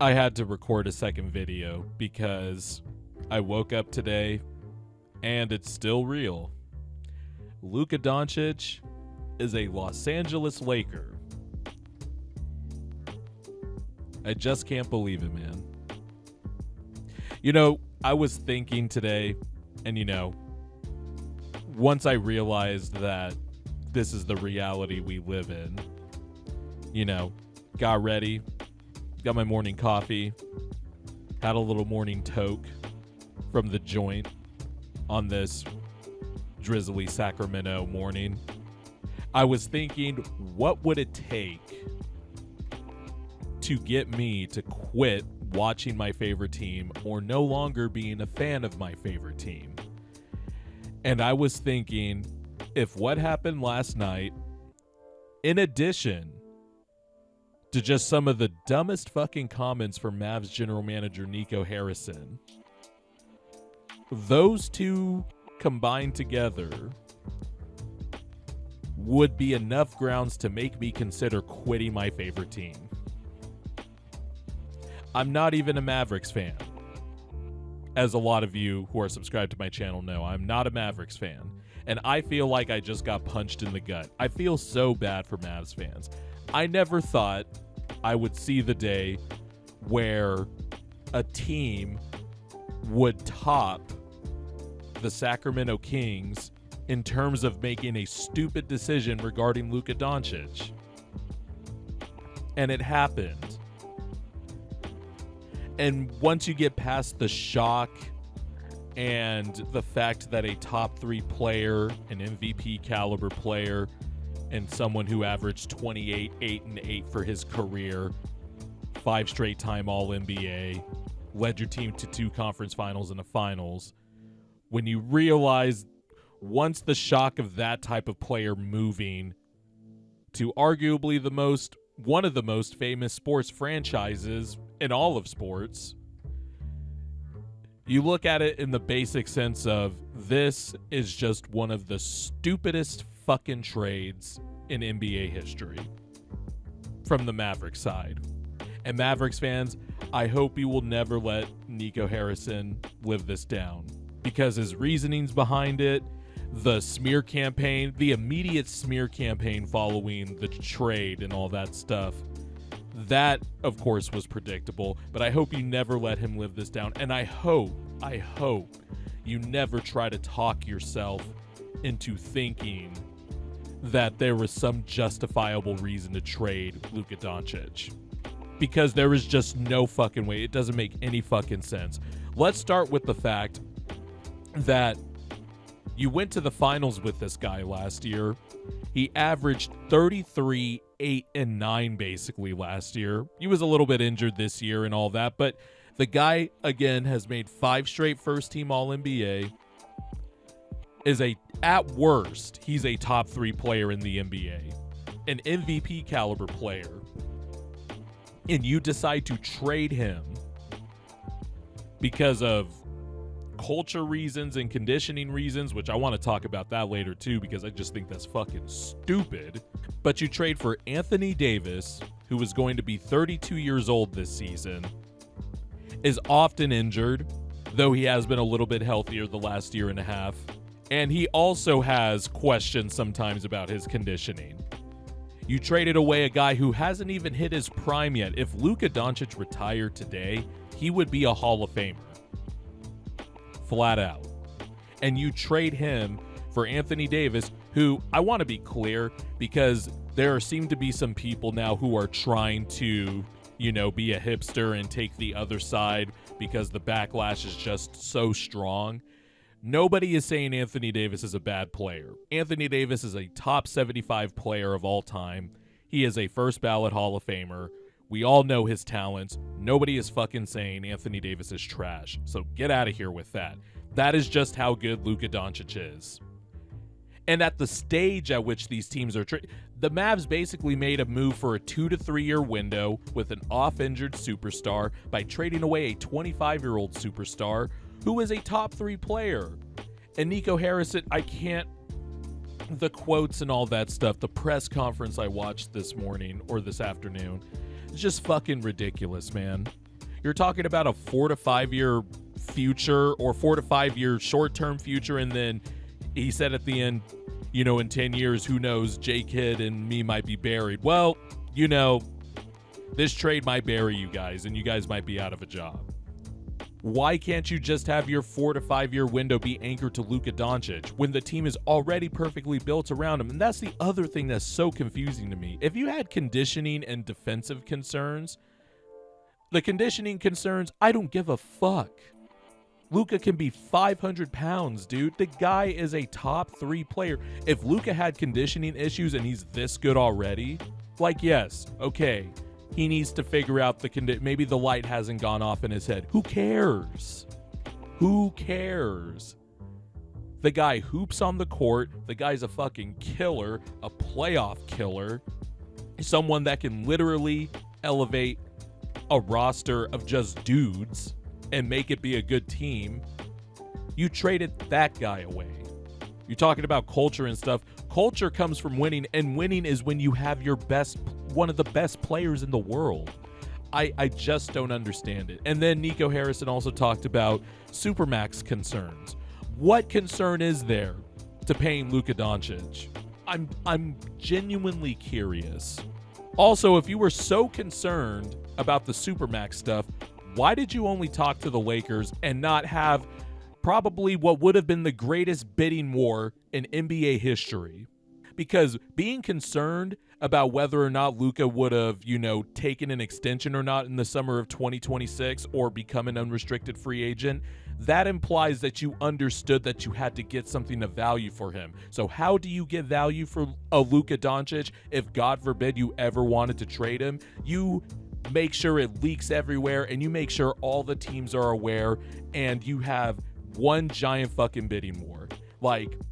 I had to record a second video because I woke up today and it's still real. Luka Doncic is a Los Angeles Laker. I just can't believe it, man. You know, I was thinking today, and once I realized that this is the reality we live in, got ready, got my morning coffee, had a little morning toke from the joint on this drizzly Sacramento morning. I was thinking, what would it take to get me to quit watching my favorite team or no longer being a fan of my favorite team? And I was thinking, if what happened last night, in addition to just some of the dumbest fucking comments from Mavs general manager Nico Harrison, those two combined together would be enough grounds to make me consider quitting my favorite team. I'm not even a Mavericks fan. As a lot of you who are subscribed to my channel know, I'm not a Mavericks fan. And I feel like I just got punched in the gut. I feel so bad for Mavs fans. I never thought I would see the day where a team would top the Sacramento Kings in terms of making a stupid decision regarding Luka Doncic. And it happened. And once you get past the shock and the fact that a top 3 player, an MVP caliber player, and someone who averaged 28, 8, and 8 for his career, 5 straight time All-NBA, led your team to 2 conference finals and a finals, when you realize once the shock of that type of player moving to arguably one of the most famous sports franchises in all of sports, you look at it in the basic sense of this is just one of the stupidest fucking trades in NBA history from the Mavericks side. And Mavericks fans, I hope you will never let Nico Harrison live this down, because his reasonings behind it, the smear campaign, the immediate smear campaign following the trade and all that stuff, that, of course, was predictable, but I hope you never let him live this down. And I hope you never try to talk yourself into thinking that there was some justifiable reason to trade Luka Doncic, because there is just no fucking way. It doesn't make any fucking sense. Let's start with the fact that you went to the finals with this guy last year. He averaged 33, 8, and 9 basically last year. He was a little bit injured this year and all that, but the guy, again, has made 5 straight first-team All-NBA. At worst, he's a top 3 player in the NBA, an MVP caliber player, and you decide to trade him because of culture reasons and conditioning reasons, which I want to talk about that later too, because I just think that's fucking stupid. But you trade for Anthony Davis, who is going to be 32 years old this season, is often injured, though he has been a little bit healthier the last year and a half, and he also has questions sometimes about his conditioning. You traded away a guy who hasn't even hit his prime yet. If Luka Doncic retired today, he would be a Hall of Famer. Flat out. And you trade him for Anthony Davis, who, I want to be clear, because there seem to be some people now who are trying to, be a hipster and take the other side because the backlash is just so strong. Nobody is saying Anthony Davis is a bad player. Anthony Davis is a top 75 player of all time. He is a first ballot Hall of Famer. We all know his talents. Nobody is fucking saying Anthony Davis is trash. So get out of here with that. That is just how good Luka Doncic is. And at the stage at which these teams are the Mavs basically made a move for a 2 to 3 year window with an off-injured superstar by trading away a 25-year-old superstar who is a top 3 player. And Nico Harrison, the quotes and all that stuff, the press conference I watched this morning or this afternoon, it's just fucking ridiculous, man. You're talking about a 4 to 5 year future or 4 to 5 year short-term future, and then he said at the end, in 10 years, who knows, J-Kid and me might be buried. Well, this trade might bury you guys, and you guys might be out of a job. Why can't you just have your 4 to 5 year window be anchored to Luka Doncic when the team is already perfectly built around him? And that's the other thing that's so confusing to me. If you had conditioning and defensive concerns, the conditioning concerns, I don't give a fuck. Luka can be 500 pounds, dude. The guy is a top 3 player. If Luka had conditioning issues and he's this good already, yes, okay. He needs to figure out maybe the light hasn't gone off in his head. Who cares? Who cares? The guy hoops on the court. The guy's a fucking killer, a playoff killer, someone that can literally elevate a roster of just dudes and make it be a good team. You traded that guy away. You're talking about culture and stuff. Culture comes from winning, and winning is when you have one of the best players in the world. I just don't understand it. And then Nico Harrison also talked about Supermax concerns. What concern is there to paying Luka Doncic? I'm genuinely curious. Also, if you were so concerned about the Supermax stuff, why did you only talk to the Lakers and not have probably what would have been the greatest bidding war in NBA history? Because being concerned about whether or not Luka would have, taken an extension or not in the summer of 2026 or become an unrestricted free agent, that implies that you understood that you had to get something of value for him. So how do you get value for a Luka Doncic if, God forbid, you ever wanted to trade him? You make sure it leaks everywhere, and you make sure all the teams are aware, and you have one giant fucking bidding war.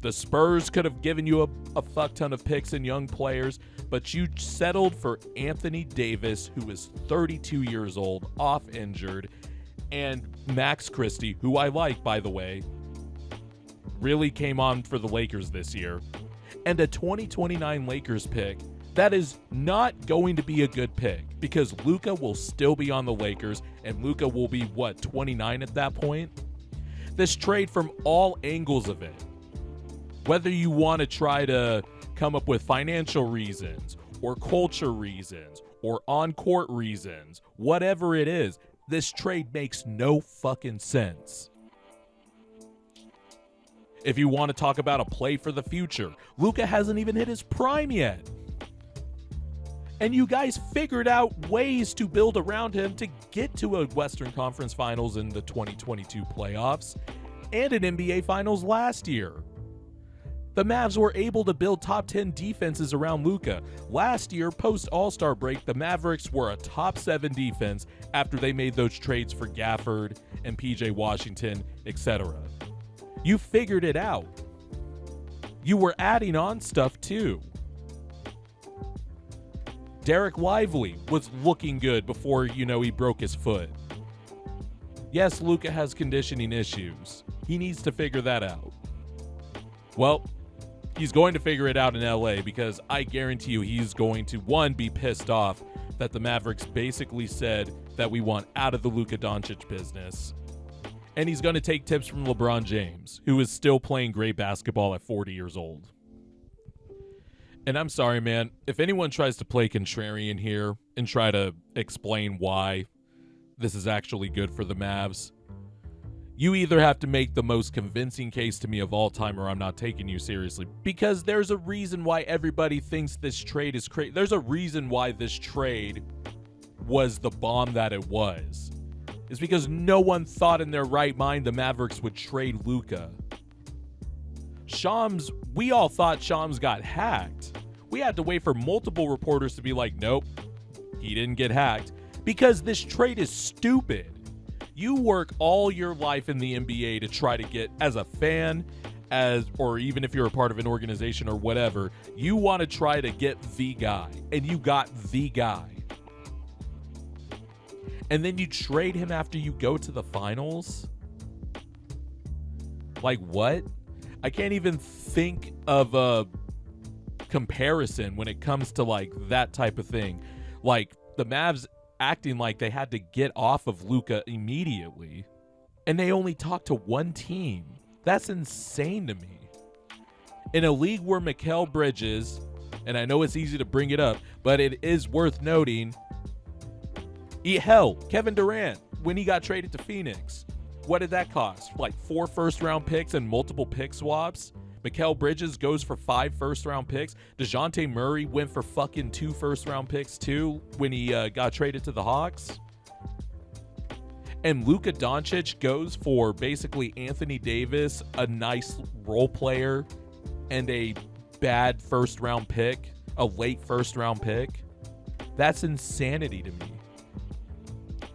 The Spurs could have given you a fuck ton of picks and young players, but you settled for Anthony Davis, who is 32 years old, off injured, and Max Christie, who I like, by the way, really came on for the Lakers this year, and a 2029 Lakers pick that is not going to be a good pick because Luka will still be on the Lakers, and Luka will be, 29 at that point? This trade, from all angles of it, whether you want to try to come up with financial reasons or culture reasons or on-court reasons, whatever it is, this trade makes no fucking sense. If you want to talk about a play for the future, Luka hasn't even hit his prime yet. And you guys figured out ways to build around him to get to a Western Conference Finals in the 2022 playoffs and an NBA Finals last year. The Mavs were able to build top 10 defenses around Luka. Last year, post-All-Star break, the Mavericks were a top 7 defense after they made those trades for Gafford and PJ Washington, etc. You figured it out. You were adding on stuff too. Derek Lively was looking good before, he broke his foot. Yes, Luka has conditioning issues. He needs to figure that out. Well, he's going to figure it out in LA because I guarantee you he's going to, one, be pissed off that the Mavericks basically said that we want out of the Luka Doncic business. And he's going to take tips from LeBron James, who is still playing great basketball at 40 years old. And I'm sorry, man, if anyone tries to play contrarian here and try to explain why this is actually good for the Mavs, you either have to make the most convincing case to me of all time or I'm not taking you seriously. Because there's a reason why everybody thinks this trade is crazy. There's a reason why this trade was the bomb that it was. It's because no one thought in their right mind the Mavericks would trade Luka. Shams, we all thought Shams got hacked. We had to wait for multiple reporters to be like, nope, he didn't get hacked. Because this trade is stupid. You work all your life in the NBA to try to get, as a fan, or even if you're a part of an organization or whatever, you want to try to get the guy, and you got the guy. And then you trade him after you go to the finals? Like, what? I can't even think of a comparison when it comes to, that type of thing. The Mavs acting like they had to get off of Luka immediately. And they only talked to one team. That's insane to me. In a league where Mikal Bridges, and I know it's easy to bring it up, but it is worth noting, hell, Kevin Durant, when he got traded to Phoenix, what did that cost? Like 4 first-round picks and multiple pick swaps? Mikal Bridges goes for 5 first-round picks. DeJounte Murray went for fucking 2 first-round picks too when he got traded to the Hawks. And Luka Doncic goes for basically Anthony Davis, a nice role player, and a bad first-round pick, a late first-round pick. That's insanity to me.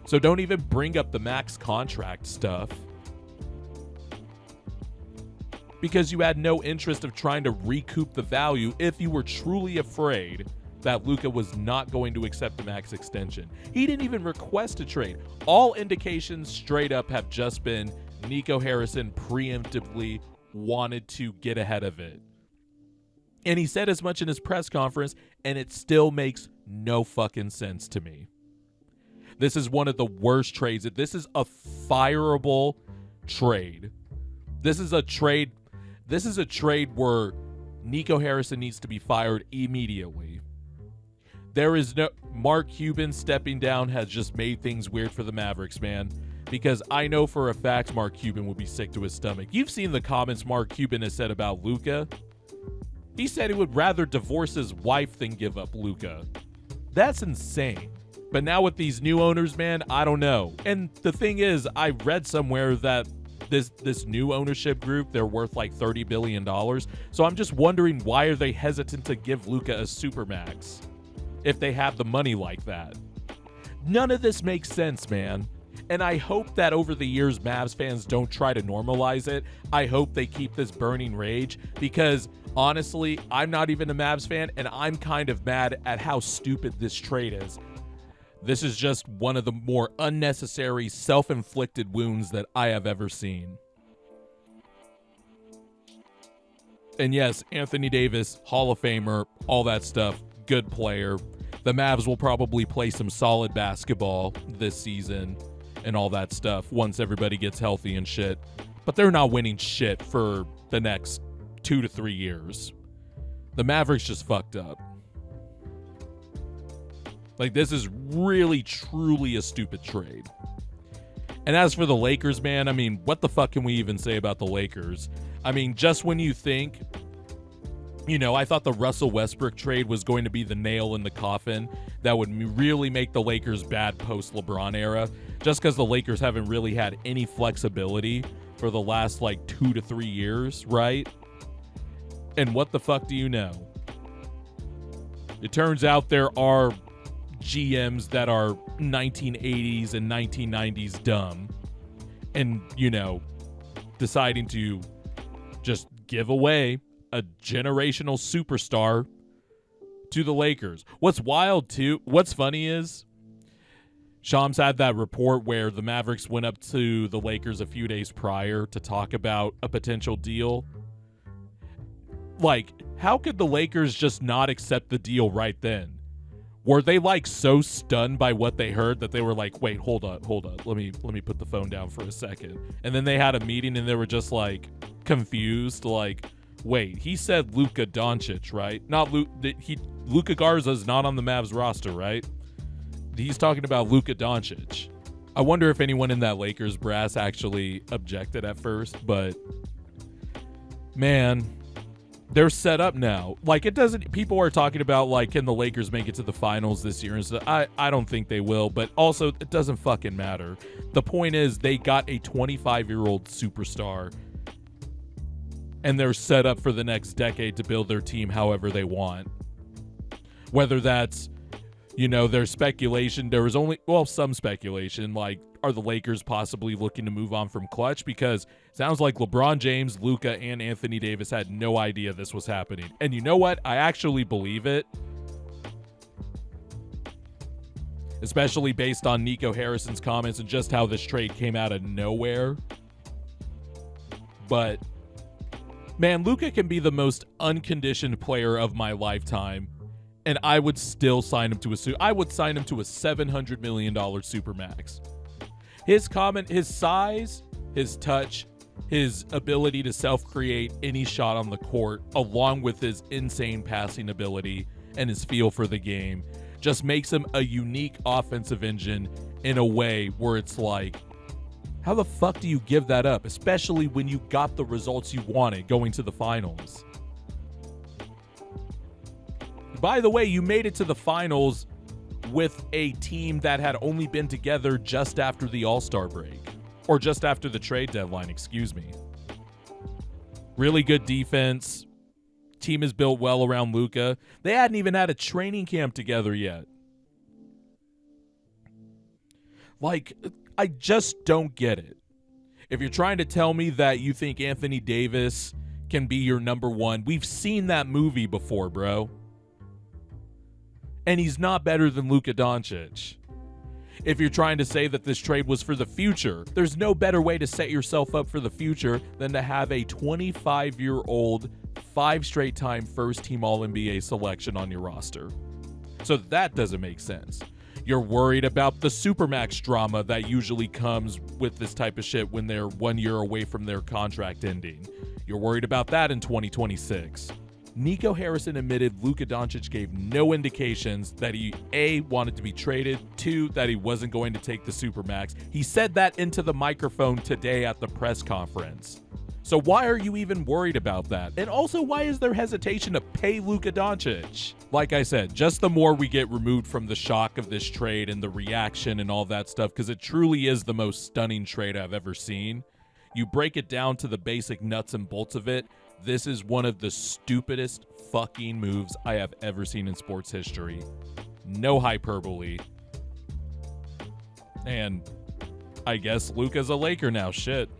So don't even bring up the max contract stuff, because you had no interest of trying to recoup the value if you were truly afraid that Luka was not going to accept the max extension. He didn't even request a trade. All indications straight up have just been Nico Harrison preemptively wanted to get ahead of it. And he said as much in his press conference, and it still makes no fucking sense to me. This is one of the worst trades. This is a fireable trade. This is a trade where Nico Harrison needs to be fired immediately. There is no Mark Cuban stepping down has just made things weird for the Mavericks, man. Because I know for a fact Mark Cuban would be sick to his stomach. You've seen the comments Mark Cuban has said about Luka. He said he would rather divorce his wife than give up Luka. That's insane. But now with these new owners, man, I don't know. And the thing is, I read somewhere that this new ownership group, they're worth like $30 billion. So I'm just wondering, why are they hesitant to give Luka a supermax if they have the money like that? None of this makes sense, man. And I hope that over the years, Mavs fans don't try to normalize it. I hope they keep this burning rage, because honestly, I'm not even a Mavs fan, and I'm kind of mad at how stupid this trade is. This is just one of the more unnecessary, self-inflicted wounds that I have ever seen. And yes, Anthony Davis, Hall of Famer, all that stuff, good player. The Mavs will probably play some solid basketball this season and all that stuff once everybody gets healthy and shit. But they're not winning shit for the next 2 to 3 years. The Mavericks just fucked up. Like, this is really, truly a stupid trade. And as for the Lakers, man, I mean, what the fuck can we even say about the Lakers? I mean, just when you think, I thought the Russell Westbrook trade was going to be the nail in the coffin that would really make the Lakers bad post-LeBron era, just because the Lakers haven't really had any flexibility for the last, 2 to 3 years, right? And what the fuck do you know? It turns out there are GMs that are 1980s and 1990s dumb and, deciding to just give away a generational superstar to the Lakers. What's wild, too, what's funny is Shams had that report where the Mavericks went up to the Lakers a few days prior to talk about a potential deal. How could the Lakers just not accept the deal right then? Were they so stunned by what they heard that they were like, wait, hold up. Let me put the phone down for a second. And then they had a meeting and they were just confused, wait, he said Luka Doncic, right? Not Luka Garza's not on the Mavs roster, right? He's talking about Luka Doncic. I wonder if anyone in that Lakers brass actually objected at first, but man, they're set up now. People are talking about, can the Lakers make it to the finals this year and stuff. I don't think they will, but also it doesn't fucking matter. The point is they got a 25-year-old superstar, and they're set up for the next decade to build their team however they want. Whether that's, there's speculation. There was some speculation, are the Lakers possibly looking to move on from Clutch? Because it sounds like LeBron James, Luka, and Anthony Davis had no idea this was happening. And you know what? I actually believe it. Especially based on Nico Harrison's comments and just how this trade came out of nowhere. But, man, Luka can be the most unconditioned player of my lifetime. And I would still sign him to I would sign him to a $700 million supermax. His size, his touch, his ability to self-create any shot on the court, along with his insane passing ability and his feel for the game, just makes him a unique offensive engine in a way where it's like, how the fuck do you give that up? Especially when you got the results you wanted going to the finals. By the way, you made it to the finals with a team that had only been together just after the All-Star break. Or just after the trade deadline, excuse me. Really good defense. Team is built well around Luka. They hadn't even had a training camp together yet. Like, I just don't get it. If you're trying to tell me that you think Anthony Davis can be your number one, we've seen that movie before, bro. And he's not better than Luka Doncic. If you're trying to say that this trade was for the future, there's no better way to set yourself up for the future than to have a 25-year-old, 5 straight time first-team All-NBA selection on your roster. So that doesn't make sense. You're worried about the Supermax drama that usually comes with this type of shit when they're 1 year away from their contract ending. You're worried about that in 2026. Nico Harrison admitted Luka Doncic gave no indications that he, A, wanted to be traded, 2, that he wasn't going to take the Supermax. He said that into the microphone today at the press conference. So why are you even worried about that? And also, why is there hesitation to pay Luka Doncic? Like I said, just the more we get removed from the shock of this trade and the reaction and all that stuff, because it truly is the most stunning trade I've ever seen. You break it down to the basic nuts and bolts of it, this is one of the stupidest fucking moves I have ever seen in sports history. No hyperbole. And I guess Luka's a Laker now. Shit.